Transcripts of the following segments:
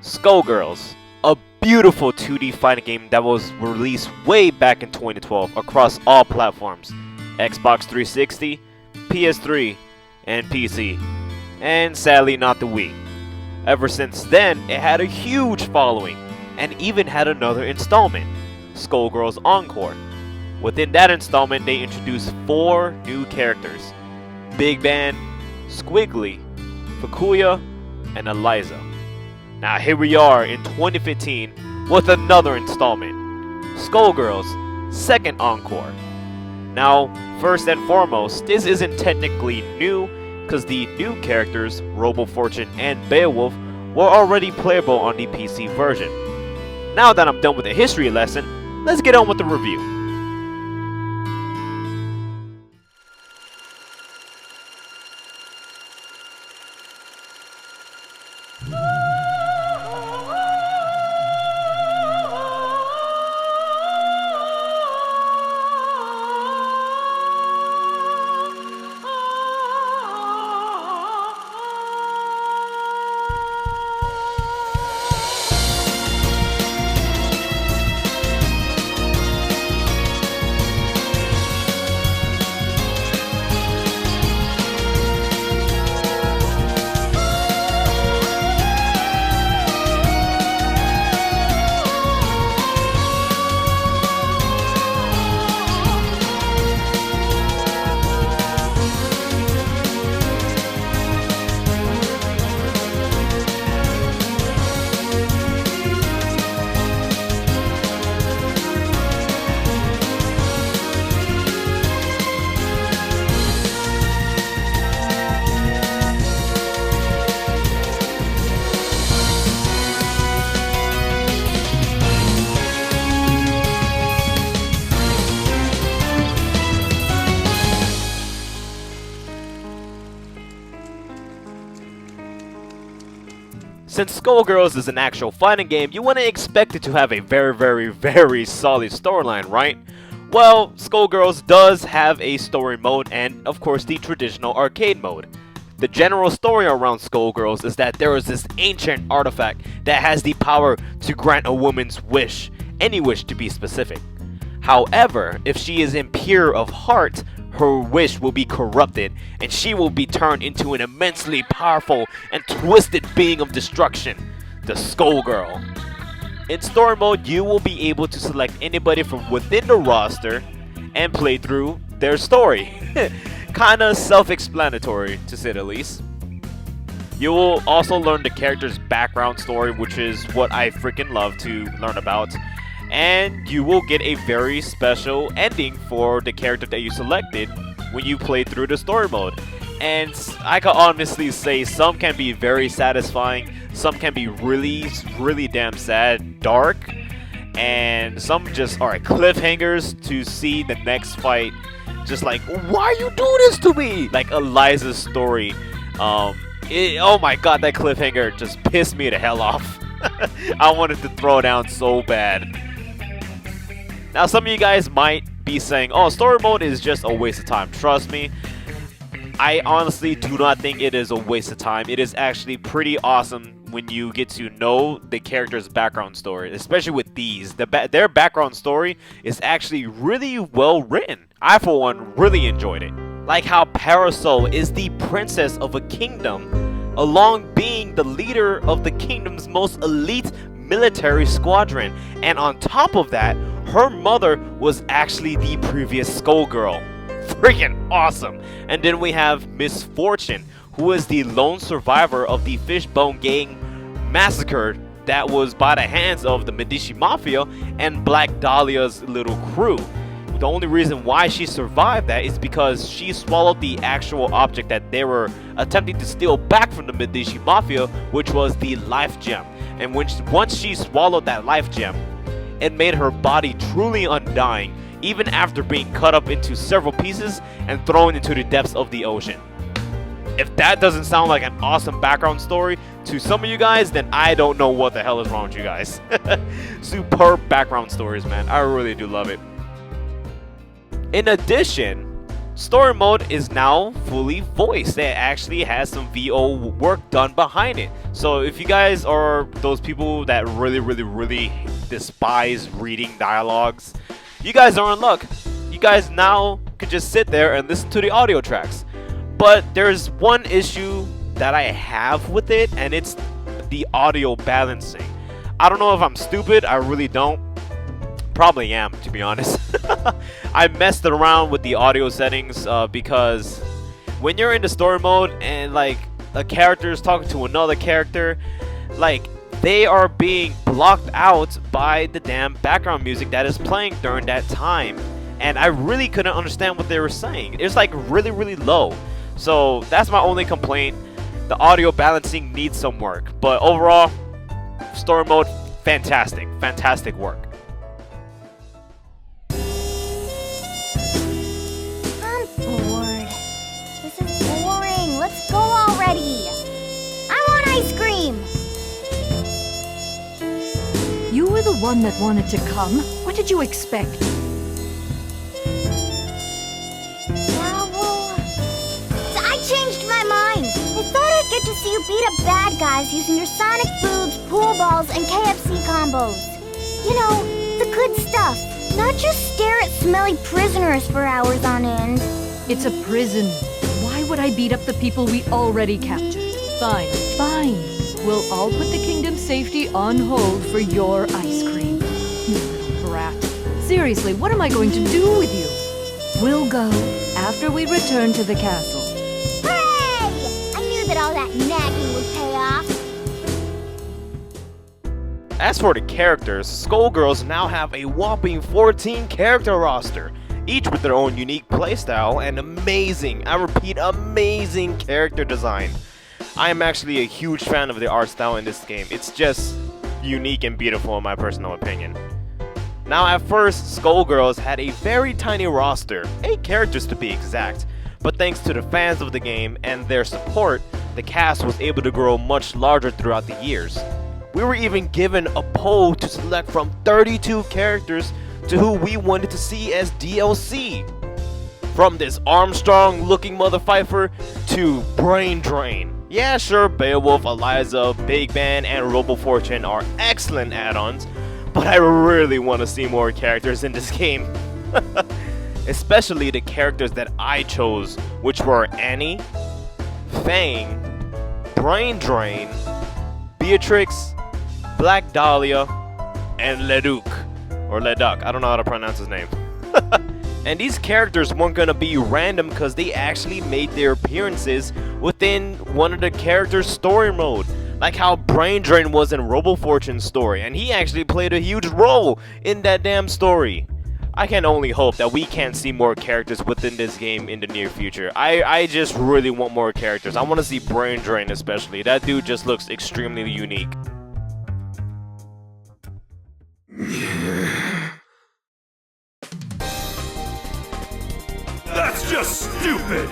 Skullgirls, a beautiful 2D fighting game that was released way back in 2012 across all platforms, Xbox 360, PS3, and PC, and sadly not the Wii. Ever since then, it had a huge following, and even had another installment, Skullgirls Encore. Within that installment, they introduced 4 new characters, Big Band, Squiggly, Fukuya, and Eliza. Now here we are in 2015 with another installment, Skullgirls second Encore. Now, first and foremost, this isn't technically new because the new characters, Robo Fortune and Beowulf, were already playable on the PC version. Now that I'm done with the history lesson, let's get on with the review. Since Skullgirls is an actual fighting game, you wouldn't expect it to have a very solid storyline, right? Well, Skullgirls does have a story mode and, of course, the traditional arcade mode. The general story around Skullgirls is that there is this ancient artifact that has the power to grant a woman's wish, any wish to be specific. However, if she is impure of heart, her wish will be corrupted, and she will be turned into an immensely powerful and twisted being of destruction, the Skullgirl. In story mode, you will be able to select anybody from within the roster and play through their story. Kinda self-explanatory, to say the least. You will also learn the character's background story, which is what I freaking love to learn about. And you will get a very special ending for the character that you selected when you play through the story mode. And I can honestly say some can be very satisfying, some can be really damn sad, dark, and some just are cliffhangers to see the next fight. Just like, why you do this to me? Like Eliza's story. Oh my god, that cliffhanger just pissed me the hell off. I wanted to throw down so bad. Now, some of you guys might be saying, oh, story mode is just a waste of time. Trust me, I honestly do not think it is a waste of time. It is actually pretty awesome when you get to know the character's background story, especially with these. Their background story is actually really well written. I, for one, really enjoyed it. Like how Parasol is the princess of a kingdom, along being the leader of the kingdom's most elite military squadron, and on top of that, her mother was actually the previous Skullgirl. Freaking awesome! And then we have Miss Fortune, who is the lone survivor of the Fishbone Gang massacre that was by the hands of the Medici Mafia and Black Dahlia's little crew. The only reason why she survived that is because she swallowed the actual object that they were attempting to steal back from the Medici Mafia, which was the life gem. And once she swallowed that life gem, it made her body truly undying, even after being cut up into several pieces and thrown into the depths of the ocean. If that doesn't sound like an awesome background story to some of you guys, then I don't know what the hell is wrong with you guys. Superb background stories, man. I really do love it. In addition, Story mode is now fully voiced. It actually has some VO work done behind it. So if you guys are those people that really despise reading dialogues, you guys are in luck. You guys now could just sit there and listen to the audio tracks. But there's one issue that I have with it, and it's the audio balancing. I don't know if I'm stupid, I really don't. Probably am, to be honest. I messed around with the audio settings because when you're in the story mode and like a character is talking to another character, like they are being blocked out by the damn background music that is playing during that time, and I really couldn't understand what they were saying. It's like really low. So that's my only complaint. The audio balancing needs some work, but overall, story mode, fantastic work. Let's go already! I want ice cream! You were the one that wanted to come. What did you expect? Yeah, well, I changed my mind. I thought I'd get to see you beat up bad guys using your sonic boobs, pool balls, and KFC combos. You know, the good stuff. Not just stare at smelly prisoners for hours on end. It's a prison. Why would I beat up the people we already captured? Fine. We'll all put the kingdom's safety on hold for your ice cream. You little brat. Seriously, what am I going to do with you? We'll go after we return to the castle. Hooray! I knew that all that nagging would pay off. As for the characters, Skullgirls now have a whopping 14 character roster, each with their own unique playstyle and amazing, I repeat, amazing character design. I am actually a huge fan of the art style in this game. It's just unique and beautiful in my personal opinion. Now at first, Skullgirls had a very tiny roster, 8 characters to be exact, but thanks to the fans of the game and their support, the cast was able to grow much larger throughout the years. We were even given a poll to select from 32 characters to who we wanted to see as DLC. From this Armstrong looking mother fifer to Brain Drain. Yeah, sure, Beowulf, Eliza, Big Ben, and Robo Fortune are excellent add-ons, but I really want to see more characters in this game. Especially the characters that I chose, which were Annie, Fang, Brain Drain, Beatrix, Black Dahlia, and Leduc. Or Leduc, I don't know how to pronounce his name. And these characters weren't gonna be random because they actually made their appearances within one of the characters' story mode. Like how Brain Drain was in Robo Fortune's story, and he actually played a huge role in that damn story. I can only hope that we can see more characters within this game in the near future. I just really want more characters. I want to see Brain Drain especially. That dude just looks extremely unique. That's just stupid!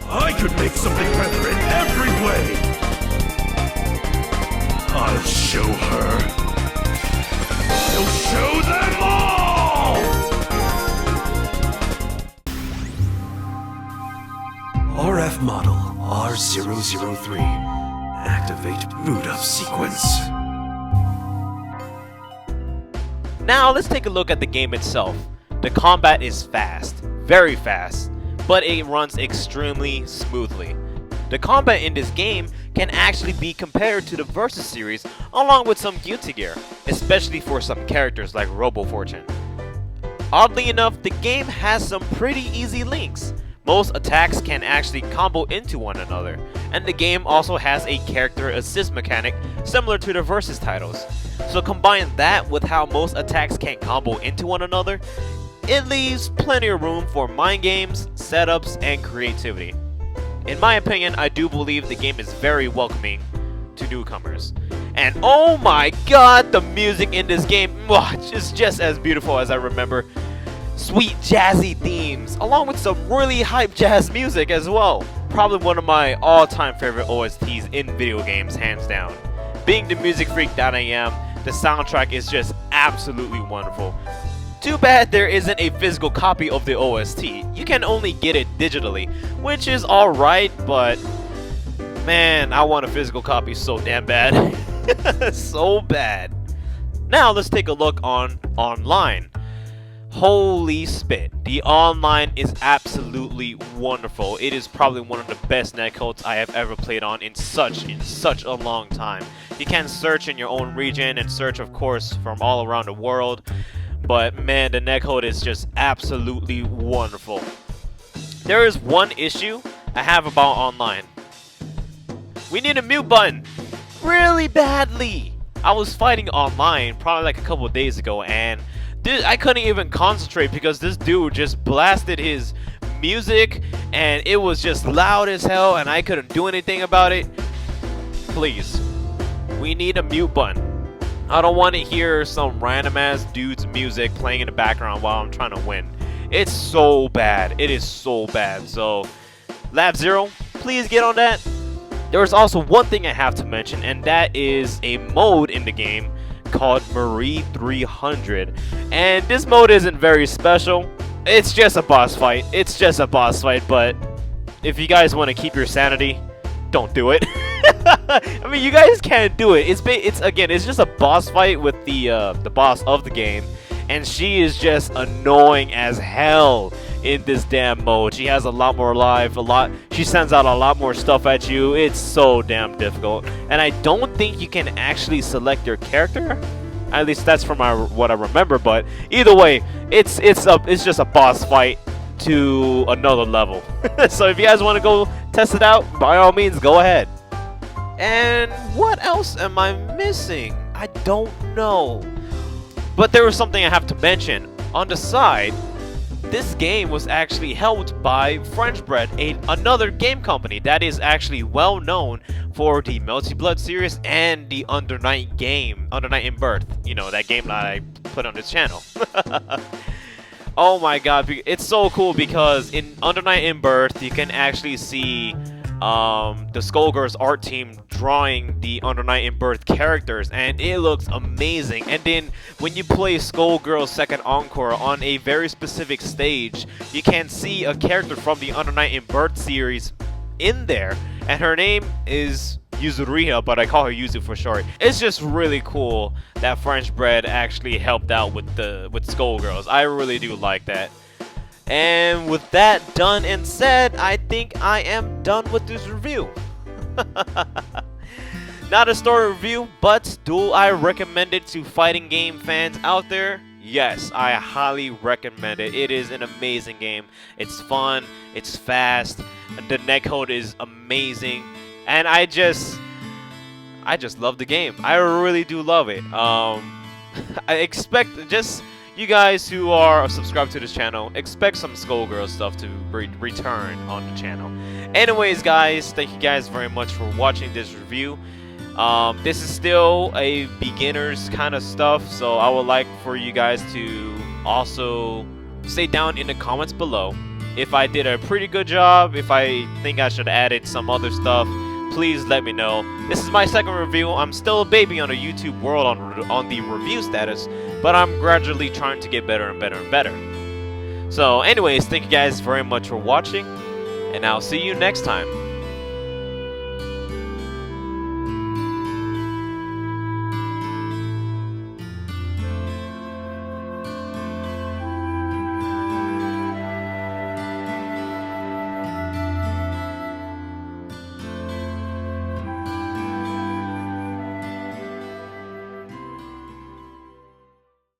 I could make something better in every way! I'll show her! I'll show them all! RF model R003. Activate boot up sequence. Now let's take a look at the game itself. The combat is fast, very fast, but it runs extremely smoothly. The combat in this game can actually be compared to the Versus series along with some Guilty Gear, especially for some characters like Robo Fortune. Oddly enough, the game has some pretty easy links. Most attacks can actually combo into one another, and the game also has a character assist mechanic similar to the Versus titles. So combine that with how most attacks can combo into one another, it leaves plenty of room for mind games, setups, and creativity. In my opinion, I do believe the game is very welcoming to newcomers. And oh my god, the music in this game is just as beautiful as I remember. Sweet jazzy themes, along with some really hype jazz music as well. Probably one of my all-time favorite OSTs in video games, hands down. Being the music freak that I am, the soundtrack is just absolutely wonderful. Too bad there isn't a physical copy of the OST. You can only get it digitally, which is alright, but man, I want a physical copy so damn bad. So bad. Now let's take a look on online. Holy spit, the online is absolutely wonderful. It is probably one of the best netcodes I have ever played on in such a long time. You can search in your own region and search, of course, from all around the world. But man, the netcode is just absolutely wonderful. There is one issue I have about online. We need a mute button really badly. I was fighting online probably like a couple of days ago, and I couldn't even concentrate because this dude just blasted his music and it was just loud as hell and I couldn't do anything about it. Please, we need a mute button. I don't want to hear some random ass dude's music playing in the background while I'm trying to win. It's so bad. It is so bad. So, Lab Zero, please get on that. There's also one thing I have to mention, and that is a mode in the game called Marie 300. And this mode isn't very special. It's just a boss fight. It's just a boss fight, but if you guys want to keep your sanity, don't do it. I mean, you guys can't do it. It's just a boss fight with the boss of the game, and she is just annoying as hell in this damn mode. She has a lot more life, she sends out a lot more stuff at you. It's so damn difficult, and I don't think you can actually select your character. At least that's from what I remember. But either way, it's just a boss fight to another level. So if you guys want to go test it out, by all means, go ahead. And what else am I missing? I don't know. But there was something I have to mention. On the side, this game was actually helped by French Bread, another game company that is actually well known for the Melty Blood series and the Under Night game, Under Night in Birth. You know, that game that I put on this channel. Oh my god, it's so cool because in Under Night in Birth, you can actually see the Skullgirls art team drawing the Under Night in Birth characters, and it looks amazing. And then when you play Skullgirls Second Encore on a very specific stage, you can see a character from the Under Night in Birth series in there, and her name is Yuzuriha, but I call her Yuzu for short. It's just really cool that French Bread actually helped out with Skullgirls. I really do like that. And with that done and said, I think I am done with this review. Not a story review, but do I recommend it to fighting game fans out there? Yes, I highly recommend it. It is an amazing game. It's fun, it's fast, the netcode is amazing, and I just love the game. I really do love it. I expect just you guys who are subscribed to this channel, expect some Skullgirls stuff to return on the channel. Anyways, guys, thank you guys very much for watching this review. This is still a beginner's kind of stuff, so I would like for you guys to also say down in the comments below if I did a pretty good job, if I think I should have added some other stuff. Please let me know. This is my second review. I'm still a baby on the YouTube world on the review status, but I'm gradually trying to get better and better and better. So anyways, thank you guys very much for watching, and I'll see you next time.